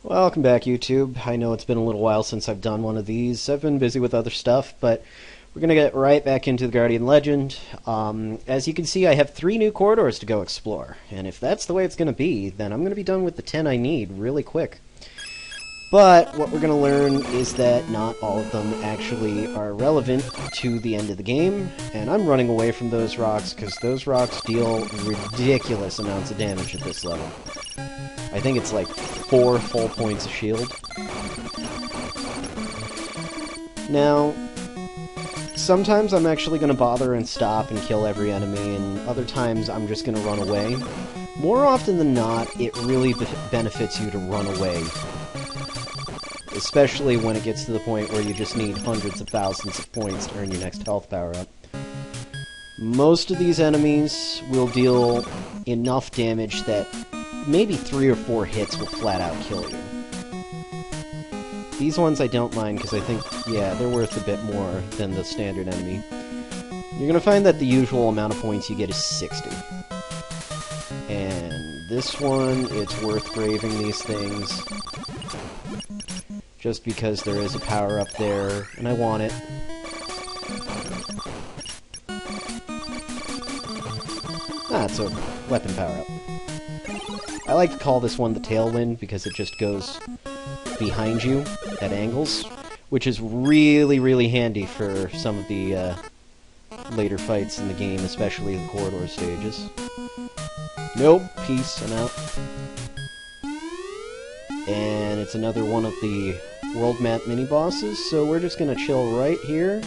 Welcome back, YouTube. I know it's been a little while since I've done one of these. I've been busy with other stuff, but we're going to get right back into the Guardian Legend. As you can see, I have 3 new corridors to go explore, and if that's the way it's going to be, then I'm going to be done with the 10 I need really quick. But what we're going to learn is that not all of them actually are relevant to the end of the game, and I'm running away from those rocks because those rocks deal ridiculous amounts of damage at this level. I think it's like 4 full points of shield. Now, sometimes I'm actually going to bother and stop and kill every enemy, and other times I'm just going to run away. More often than not, it really benefits you to run away. Especially when it gets to the point where you just need hundreds of thousands of points to earn your next health power-up. Most of these enemies will deal enough damage that maybe 3 or 4 hits will flat out kill you. These ones I don't mind because I think, yeah, they're worth a bit more than the standard enemy. You're going to find that the usual amount of points you get is 60. And this one, it's worth braving these things. Just because there is a power-up there, and I want it. Ah, it's a weapon power-up. I like to call this one the Tailwind because it just goes behind you at angles, which is really, really handy for some of the later fights in the game, especially the corridor stages. Nope, peace, I'm out. And it's another one of the world map mini-bosses, so we're just gonna chill right here.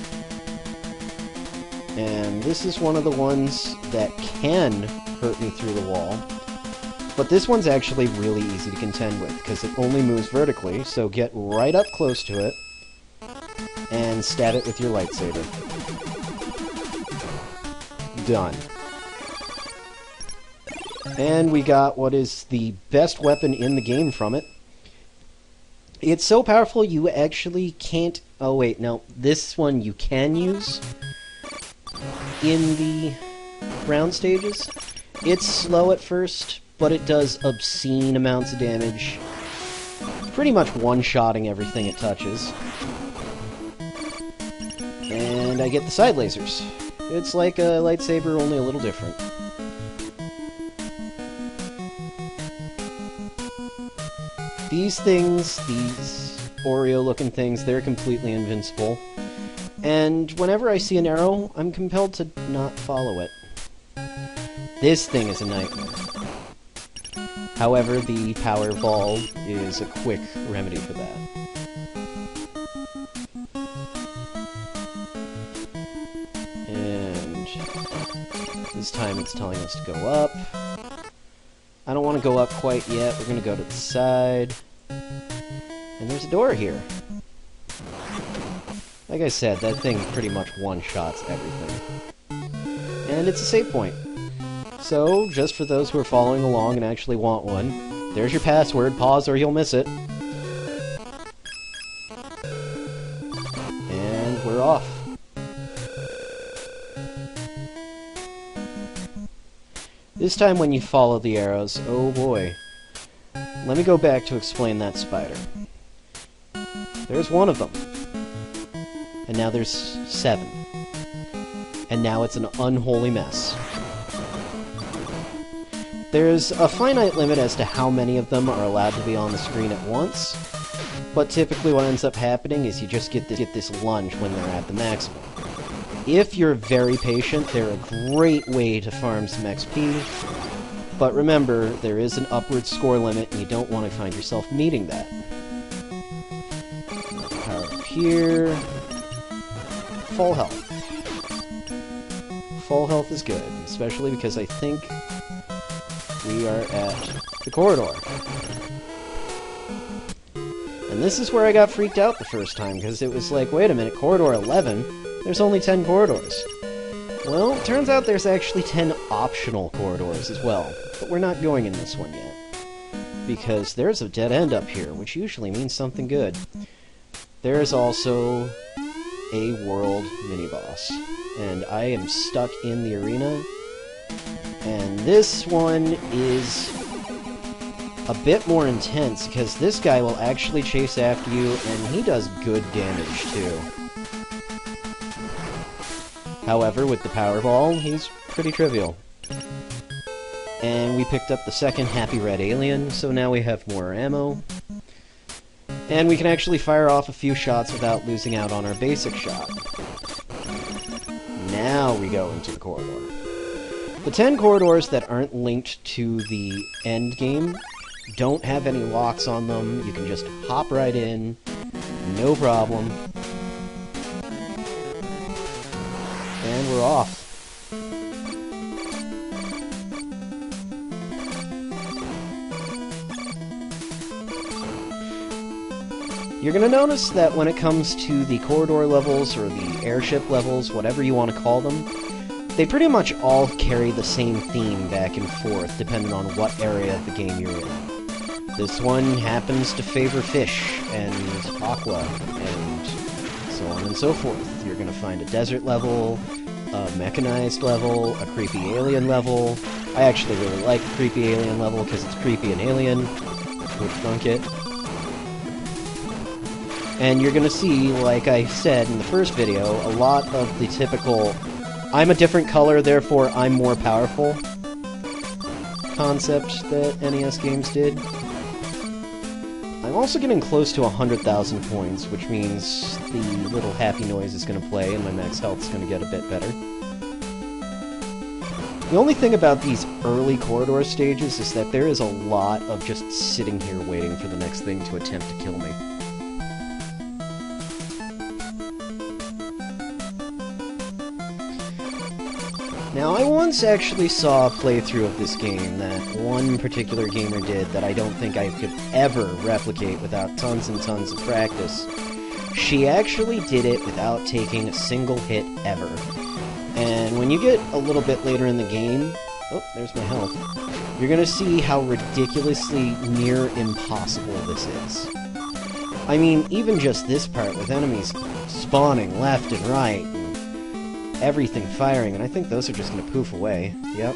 And this is one of the ones that can hurt me through the wall. But this one's actually really easy to contend with, because it only moves vertically, so get right up close to it, and stab it with your lightsaber. Done. And we got what is the best weapon in the game from it. It's so powerful you actually can't... Oh wait, no. This one you can use in the ground stages. It's slow at first, but it does obscene amounts of damage. Pretty much one-shotting everything it touches. And I get the side lasers. It's like a lightsaber, only a little different. These things, these Oreo-looking things, they're completely invincible. And whenever I see an arrow, I'm compelled to not follow it. This thing is a nightmare. However, the power ball is a quick remedy for that. And this time it's telling us to go up. I don't want to go up quite yet. We're going to go to the side. And there's a door here. Like I said, that thing pretty much one-shots everything. And it's a save point. So, just for those who are following along and actually want one, there's your password. Pause or you'll miss it. And we're off. This time when you follow the arrows, oh boy. Let me go back to explain that spider. There's one of them. And now there's 7. And now it's an unholy mess. There's a finite limit as to how many of them are allowed to be on the screen at once, but typically what ends up happening is you just get this lunge when they're at the maximum. If you're very patient, they're a great way to farm some XP, but remember, there is an upward score limit, and you don't want to find yourself meeting that. Power up here. Full health. Full health is good, especially because I think we are at the corridor. And this is where I got freaked out the first time, because it was like, wait a minute, corridor 11? There's only 10 corridors. Well, it turns out there's actually 10 optional corridors as well, but we're not going in this one yet. Because there's a dead end up here, which usually means something good. There's also a world mini-boss, and I am stuck in the arena, and this one is a bit more intense, because this guy will actually chase after you, and he does good damage, too. However, with the Powerball, he's pretty trivial. And we picked up the second Happy Red Alien, so now we have more ammo. And we can actually fire off a few shots without losing out on our basic shot. Now we go into the corridor. The 10 corridors that aren't linked to the end game don't have any locks on them. You can just hop right in, no problem. And we're off. You're going to notice that when it comes to the corridor levels, or the airship levels, whatever you want to call them, they pretty much all carry the same theme back and forth, depending on what area of the game you're in. This one happens to favor fish, and aqua, and so on and so forth. You're going to find a desert level, a mechanized level, a creepy alien level. I actually really like the creepy alien level because it's creepy and alien. Would thunk it. And you're going to see, like I said in the first video, a lot of the typical I'm a different color, therefore I'm more powerful concept that NES games did. I'm also getting close to 100,000 points, which means the little happy noise is going to play and my max health is going to get a bit better. The only thing about these early corridor stages is that there is a lot of just sitting here waiting for the next thing to attempt to kill me. Now, I once actually saw a playthrough of this game that one particular gamer did that I don't think I could ever replicate without tons and tons of practice. She actually did it without taking a single hit ever. And when you get a little bit later in the game... Oh, there's my health. You're gonna see how ridiculously near impossible this is. I mean, even just this part with enemies spawning left and right, everything firing, and I think those are just going to poof away. Yep.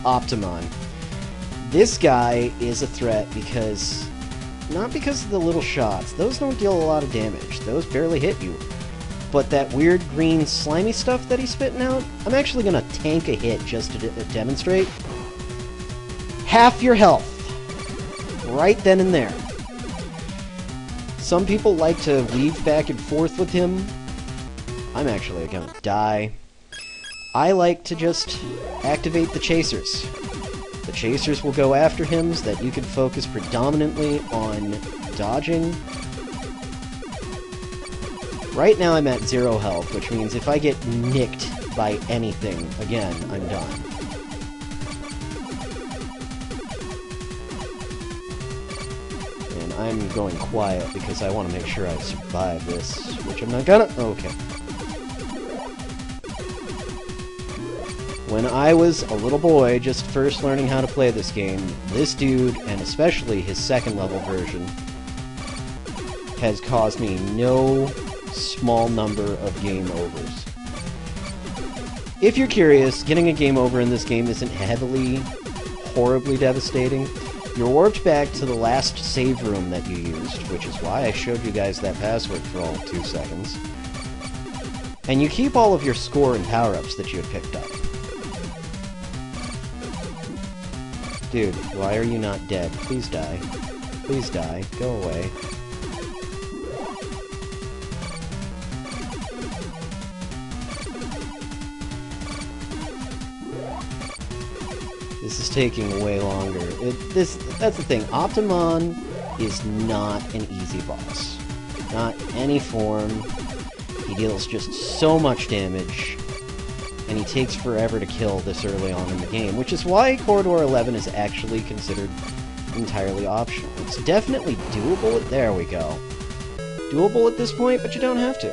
Optimon. This guy is a threat because... not because of the little shots. Those don't deal a lot of damage. Those barely hit you. But that weird green slimy stuff that he's spitting out, I'm actually going to tank a hit just to demonstrate. Half your health. Right then and there. Some people like to weave back and forth with him. I'm actually gonna die. I like to just activate the chasers. The chasers will go after him so that you can focus predominantly on dodging. Right now I'm at 0 health, which means if I get nicked by anything, again, I'm done. I'm going quiet because I want to make sure I survive this, which I'm not gonna... Okay. When I was a little boy, just first learning how to play this game, this dude, and especially his second level version, has caused me no small number of game overs. If you're curious, getting a game over in this game isn't heavily, horribly devastating. You're warped back to the last save room that you used, which is why I showed you guys that password for all of 2 seconds. And you keep all of your score and power-ups that you had picked up. Dude, why are you not dead? Please die. Please die. Go away. This is taking way longer. That's the thing. Optimon is not an easy boss. Not any form. He deals just so much damage, and he takes forever to kill this early on in the game, which is why Corridor 11 is actually considered entirely optional. It's definitely doable. There we go. Doable at this point, but you don't have to.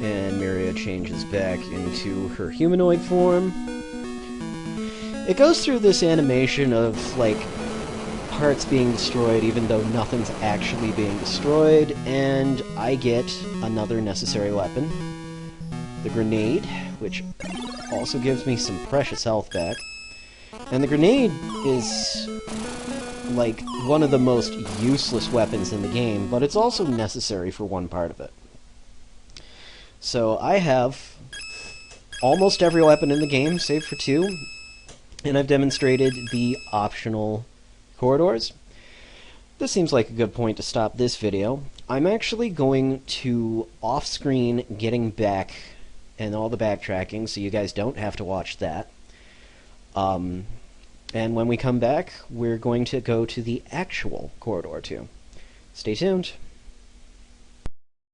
And Miria changes back into her humanoid form. It goes through this animation of, like, parts being destroyed even though nothing's actually being destroyed, and I get another necessary weapon, the grenade, which also gives me some precious health back. And the grenade is like one of the most useless weapons in the game, but it's also necessary for one part of it. So I have almost every weapon in the game, save for two, and I've demonstrated the optional corridors. This seems like a good point to stop this video. I'm actually going to off-screen getting back and all the backtracking, so you guys don't have to watch that. And when we come back, we're going to go to the actual corridor 2. Stay tuned.